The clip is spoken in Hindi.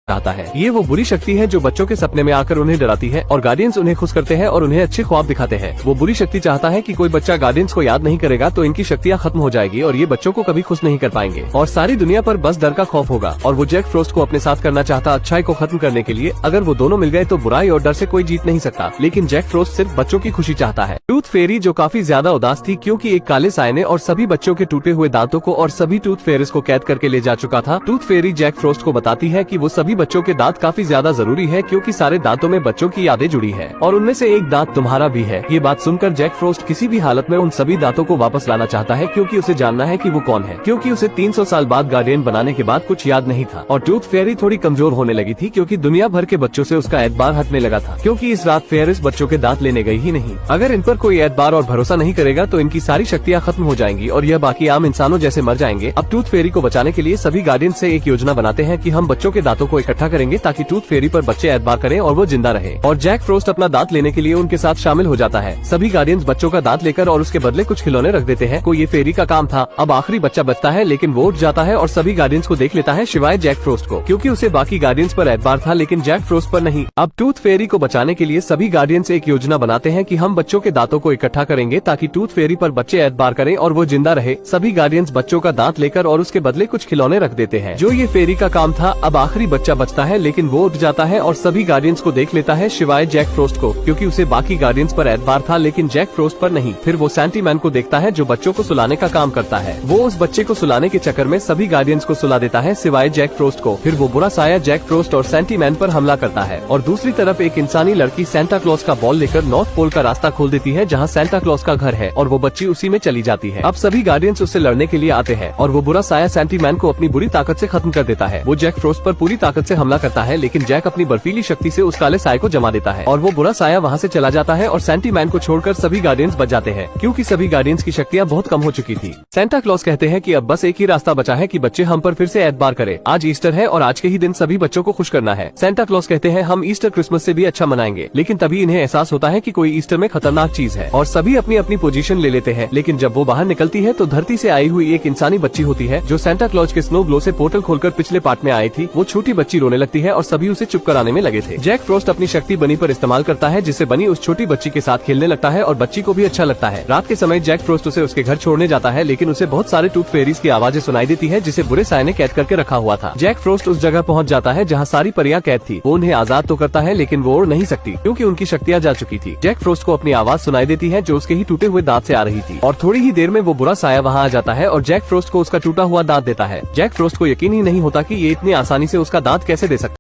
चाहता है। ये वो बुरी शक्ति है जो बच्चों के सपने में आकर उन्हें डराती है और गार्डियंस उन्हें खुश करते हैं और उन्हें अच्छे ख्वाब दिखाते हैं। वो बुरी शक्ति चाहता है कि कोई बच्चा गार्डियंस को याद नहीं करेगा तो इनकी शक्तियाँ खत्म हो जाएगी और ये बच्चों को कभी खुश नहीं कर पाएंगे और सारी दुनिया पर बस डर का खौफ होगा। और वो जैक फ्रॉस्ट को अपने साथ करना चाहता अच्छाई को खत्म करने के लिए। अगर वो दोनों मिल गए तो बुराई और डर से कोई जीत नहीं सकता, लेकिन जैक फ्रॉस्ट सिर्फ बच्चों की खुशी चाहता है। टूथ फेरी जो काफी ज्यादा उदास थी क्योंकि एक काले साए ने और सभी बच्चों के टूटे हुए दांतों को और सभी टूथ फेरीज को कैद करके ले जा चुका था। टूथ फेरी जैक फ्रॉस्ट को बताती है कि वो सभी बच्चों के दांत काफी ज्यादा जरूरी है क्योंकि सारे दांतों में बच्चों की यादें जुड़ी है और उनमें से एक दांत तुम्हारा भी है। ये बात सुनकर जैक फ्रॉस्ट किसी भी हालत में उन सभी दांतों को वापस लाना चाहता है क्योंकि उसे जानना है कि वो कौन है, क्योंकि उसे 300 साल बाद गार्डियन बनाने के बाद कुछ याद नहीं था। और टूथ फेरी थोड़ी कमजोर होने लगी थी क्योंकि दुनिया भर के बच्चों से उसका एतबार हटने लगा था क्योंकि इस रात फेरिस बच्चों के दांत लेने गई ही नहीं। अगर इन पर कोई एतबार और भरोसा नहीं करेगा तो इनकी सारी शक्तियाँ खत्म हो जाएंगी और यह बाकी आम इंसानों जैसे मर जाएंगे। अब टूथ फेरी को बचाने के लिए सभी गार्डियन से एक योजना बनाते हैं कि हम बच्चों के दांतों को इकट्ठा करेंगे ताकि टूथ फेरी पर बच्चे एतबार करें और वो जिंदा रहे। और जैक फ्रॉस्ट अपना दांत लेने के लिए उनके साथ शामिल हो जाता है। सभी गार्डियंस बच्चों का दांत लेकर और उसके बदले कुछ खिलौने रख देते हैं। कोई ये फेरी का काम था। अब आखिरी बच्चा बचता है लेकिन वो उठ जाता है और सभी गार्डियंस को देख लेता है सिवाय जैक फ्रॉस्ट को, क्योंकि उसे बाकी गार्डियंस पर एतबार था लेकिन जैक फ्रॉस्ट पर नहीं। अब टूथ फेरी को बचाने के लिए सभी गार्डियंस एक योजना बनाते हैं कि हम बच्चों के दांतों को इकट्ठा करेंगे ताकि टूथ फेरी पर बच्चे एतबार करें और वो जिंदा रहे। सभी गार्डियंस बच्चों का दांत लेकर और उसके बदले कुछ खिलौने रख देते हैं। जो ये फेरी का काम था। अब आखिरी बच्चा बचता है लेकिन वो उठ जाता है और सभी गार्डियंस को देख लेता है सिवाय जैक फ्रॉस्ट को, क्योंकि उसे बाकी गार्डियंस पर एतबार था लेकिन जैक फ्रॉस्ट पर नहीं। फिर वो सैंटी मैन को देखता है जो बच्चों को सुलाने का काम करता है। वो उस बच्चे को सुलाने के चक्कर में सभी गार्डियंस को सुला देता है सिवाय जैक फ्रॉस्ट को। फिर वो बुरा साया जैक फ्रॉस्ट और सैंटी मैन पर हमला करता है और दूसरी तरफ एक इंसानी लड़की सेंटा क्लॉज का बॉल लेकर नॉर्थ पोल का रास्ता खोल देती है जहाँ सेंटा क्लॉज का घर है और वो बच्ची उसी में चली जाती है। अब सभी गार्डियंस उससे लड़ने के लिए आते हैं और वो बुरा साया सैंटी मैन को अपनी बुरी ताकत से खत्म कर देता है। वो जैक फ्रॉस्ट पर पूरी ताकत से हमला करता है लेकिन जैक अपनी बर्फीली शक्ति से उस काले साए को जमा देता है और वो बुरा साया वहाँ से चला जाता है और सैंटी मैन को छोड़कर सभी गार्डियंस बच जाते हैं क्योंकि सभी गार्डियंस की शक्तियाँ बहुत कम हो चुकी थी। सेंटा क्लॉज कहते हैं कि अब बस एक ही रास्ता बचा है कि बच्चे हम पर फिर से एतबार करें। आज ईस्टर है और आज के ही दिन सभी बच्चों को खुश करना है। सेंटा क्लॉज कहते हैं हम ईस्टर क्रिसमस से भी अच्छा मनाएंगे, लेकिन तभी इन्हें एहसास होता है कि कोई ईस्टर में खतरनाक चीज है और सभी अपनी अपनी पोजीशन ले लेते हैं। लेकिन जब वो बाहर निकलती है तो धरती से आई हुई एक इंसानी बच्ची होती है जो सेंटा क्लॉज के स्नो ग्लो से पोर्टल खोलकर पिछले पार्ट में आई थी। वो छोटी बच्ची रोने लगती है और सभी उसे चुप कराने में लगे थे। जैक फ्रॉस्ट अपनी शक्ति बनी पर इस्तेमाल करता है जिससे बनी उस छोटी बच्ची के साथ खेलने लगता है और बच्ची को भी अच्छा लगता है। रात के समय जैक फ्रॉस्ट उसे उसके घर छोड़ने जाता है लेकिन उसे बहुत सारे टूथ फेरीज की आवाजें सुनाई देती है जिसे बुरे साए ने कैद करके रखा हुआ था। जैक फ्रॉस्ट उस जगह पहुंच जाता है जहां सारी परियां कैद थी। वो उन्हें आजाद तो करता है लेकिन वो उड़ नहीं सकती क्योंकि उनकी शक्तियां जा चुकी थी। जैक फ्रॉस्ट को अपनी आवाज सुनाई देती है जो उसके ही टूटे हुए दांत से आ रही थी और थोड़ी ही देर में वो बुरा साया वहां आ जाता है और जैक फ्रॉस्ट को उसका टूटा हुआ दांत देता है। जैक फ्रॉस्ट को यकीन ही नहीं होता कि ये इतनी आसानी से उसका दांत कैसे दे सकता है।